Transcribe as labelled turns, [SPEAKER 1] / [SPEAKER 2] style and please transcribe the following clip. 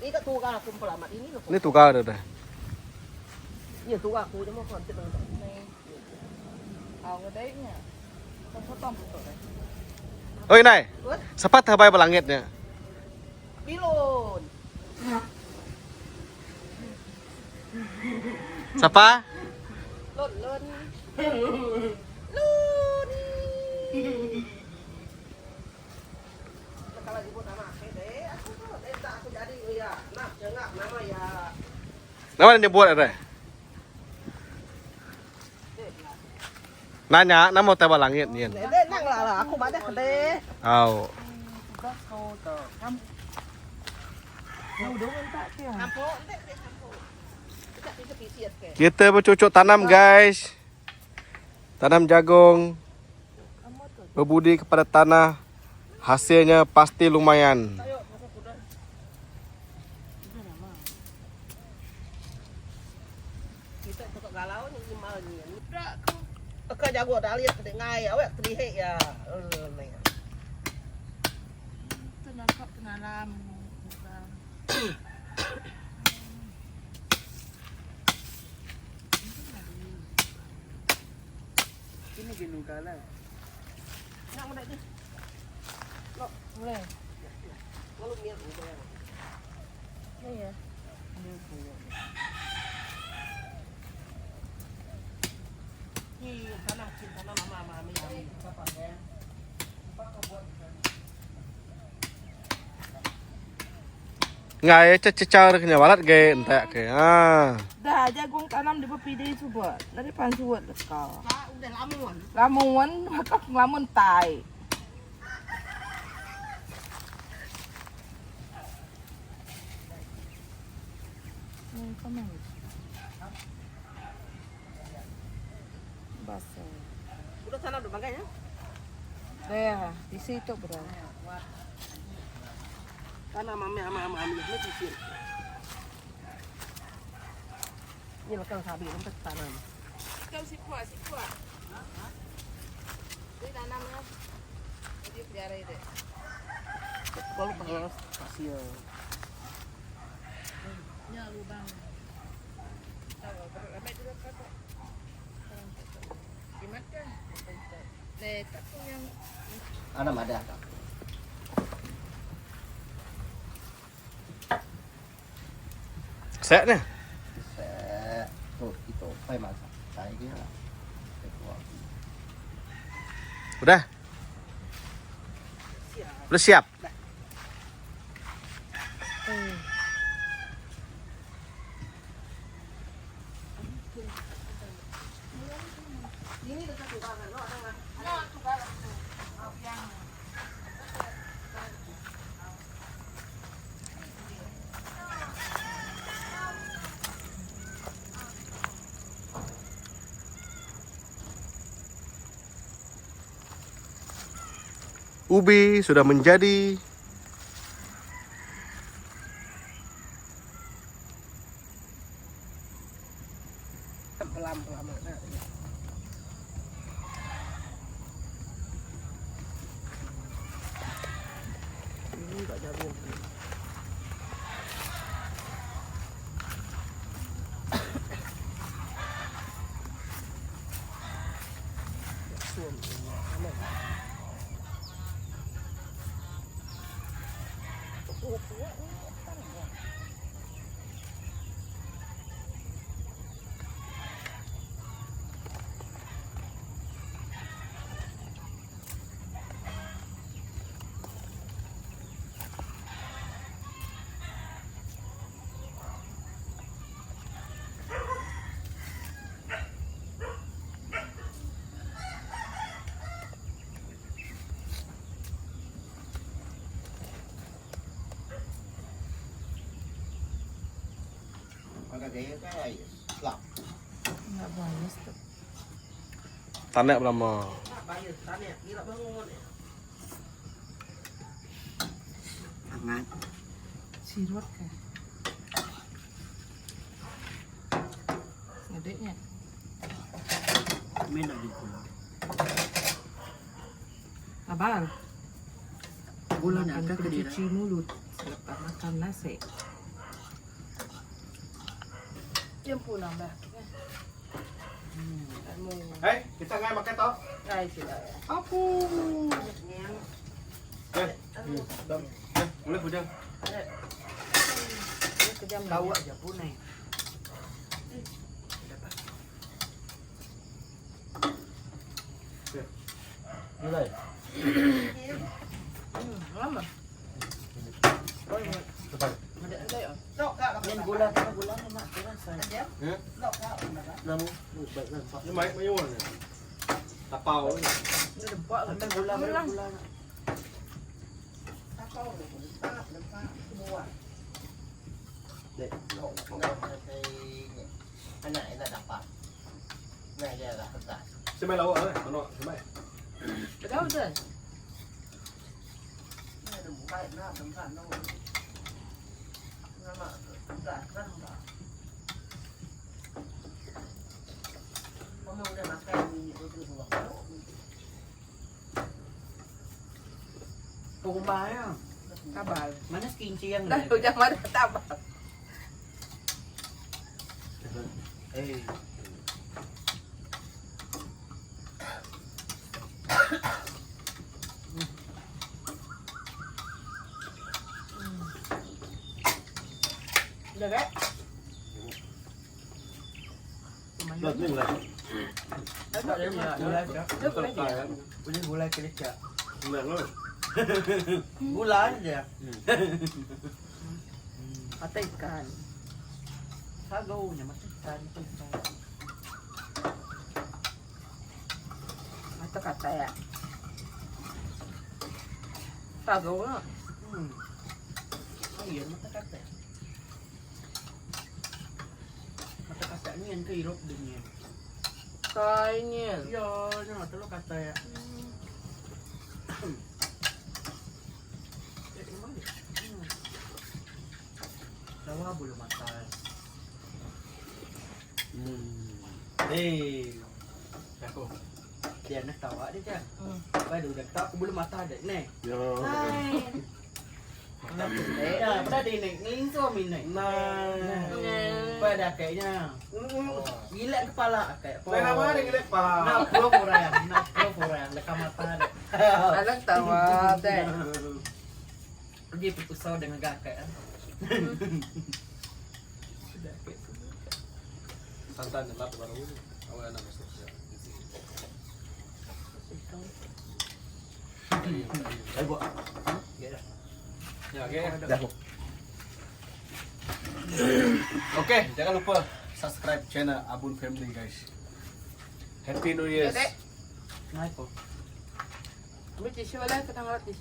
[SPEAKER 1] Ini kan tukar aku pelamat ini loh.
[SPEAKER 2] Ini tukar dah.
[SPEAKER 1] Iya tukar aku cuma kon kita nonton.
[SPEAKER 3] Ao cái đấy nhỉ. Không có tôm của đấy.
[SPEAKER 2] Oi này, sepat habai belangitnya.
[SPEAKER 1] Pilon.
[SPEAKER 2] Siapa?
[SPEAKER 1] Lon. Lon. Kalau ibu nama deh, aku tuh tak aku jadi ya. Nah, jangan nama ya.
[SPEAKER 2] Nama yang dibuat ada? Nanya, nama teh balangit nih.
[SPEAKER 1] Deh nang lah, aku baca deh.
[SPEAKER 2] Aw.
[SPEAKER 3] Có câu tờ thăm. Đâu đúng không tak kia.
[SPEAKER 1] Ampo, deh ampo. Kita bisa pisiat ke.
[SPEAKER 2] Kita bercocok tanam guys. Tanam jagung. Berbudi kepada tanah. Hasilnya pasti lumayan.
[SPEAKER 1] Ayo, masuk kuda. Kita tukar galau ni imal ni. Dak aku. Ke jago dah lihat ke ngai awak terlihat ya. Ni.
[SPEAKER 3] Tôi nói cậu tôi nói làm. Ini gini kala.
[SPEAKER 1] Nak mana ni?
[SPEAKER 3] Boleh.
[SPEAKER 1] Lalu ni aku.
[SPEAKER 3] Đây ya. Ini punya.
[SPEAKER 1] Ni tanam mama mami. Apa ya? Apa kau buat?
[SPEAKER 2] Ngai cecar kena walat ge entek ke.
[SPEAKER 3] Dah jagung tanam di pidi coba. Dari pansuat kau.
[SPEAKER 1] Udah lamun.
[SPEAKER 3] Lamun, maka lamun tai. Ini kemana? Basah.
[SPEAKER 1] Udah tanam udah bangkainya?
[SPEAKER 3] Deh, di situ berarti.
[SPEAKER 1] Tanam mami ni pisiat. Ni bakal sabi untuk tanam.
[SPEAKER 3] Kau si kuat. Ini tanamnya. Jadi pelihara itu.
[SPEAKER 1] Kalau pengen pasir.
[SPEAKER 3] Ya lubang. Tahu ramai juga kata. Dimakan. Tak yang
[SPEAKER 1] Ada ada.
[SPEAKER 2] Sek nih.
[SPEAKER 1] Tuh itu, apa masak? Saya kira.
[SPEAKER 2] Udah? Udah siap?
[SPEAKER 1] Ini dekat tukangan, no, ada.
[SPEAKER 2] Ubi sudah menjadi.
[SPEAKER 1] Pelan-pelan. Ini enggak jagung. Agak gaya kayak slap.
[SPEAKER 3] enggak banyak tuh.
[SPEAKER 2] Tanek belum.
[SPEAKER 1] Bayar tanya, gila bangun.
[SPEAKER 3] Hangat. Sirut kan. Adiknya.
[SPEAKER 1] Main lagi pulang.
[SPEAKER 3] Abang.
[SPEAKER 1] Bulan
[SPEAKER 3] Makan
[SPEAKER 1] ada ke dia.
[SPEAKER 3] cuci mulut selepas makan nasi. Jemput nambah. Kamu
[SPEAKER 2] Hei, kita ngai makan toh?
[SPEAKER 3] try sila.
[SPEAKER 2] Aku. Boleh bujang.
[SPEAKER 3] Kejam tawa aja punai.
[SPEAKER 2] Mulai.
[SPEAKER 3] Lama. Oh,
[SPEAKER 2] Cepat.
[SPEAKER 3] ada ya.
[SPEAKER 1] Dok kak,
[SPEAKER 3] Yang gula nak terasa.
[SPEAKER 1] aja. Dok kak,
[SPEAKER 2] Namu, baik kan. Ini mai mai yuan. Tapau.
[SPEAKER 3] Ini dempak kan gula gula.
[SPEAKER 1] Tapau lempak semua.
[SPEAKER 2] Dek.
[SPEAKER 1] Anak enak dapat. Nah, dia lah ketat.
[SPEAKER 2] Semai lawak eh. Ono semai.
[SPEAKER 3] Tahu tu.
[SPEAKER 1] Ini ada buka nak tempat nong. Nama tempat kan enggak. Kamu udah makan ini itu semua.
[SPEAKER 3] Kumbaya. Kabal. Mana kinci yang
[SPEAKER 4] Dah udah mana tabak.
[SPEAKER 2] Eh.
[SPEAKER 4] Udah kan?
[SPEAKER 2] Lật mình lại.
[SPEAKER 3] Ada gula aja. Punya gula kecil.
[SPEAKER 2] Lật luôn.
[SPEAKER 3] Gula aja.
[SPEAKER 4] Atau ikan.
[SPEAKER 3] Sagonya macam ikan.
[SPEAKER 4] Atau kata ya. Sago na.
[SPEAKER 3] Oh iya, mata kata. Mata kata ni yang kehirup dunia.
[SPEAKER 4] Kayaknya.
[SPEAKER 3] Iya, nah tu lo kata ya. Lawa bulu mata. Aku. Dia nak tawa dia kan. Baru dah tak bulu mata ada ni.
[SPEAKER 2] Yo.
[SPEAKER 3] Ya, pada dia naik ngeling suami naik.
[SPEAKER 2] Nah.
[SPEAKER 3] Pada kayaknya. Gila kepala kayak.
[SPEAKER 2] Lain apa nih gila kepala.
[SPEAKER 3] Nak pro yang leka mata ada.
[SPEAKER 4] Alang tawa deh.
[SPEAKER 3] Dia berpisah dengan kakek.
[SPEAKER 2] Santan lap baru. Awal anak masuk. Ayo, Bu. Ya, oke. Oke, jangan lupa subscribe channel Abun Family, guys. Happy New Year.
[SPEAKER 4] Dek.
[SPEAKER 3] Naik kok.
[SPEAKER 4] Ambil tisu lah, kita ngelat tisu.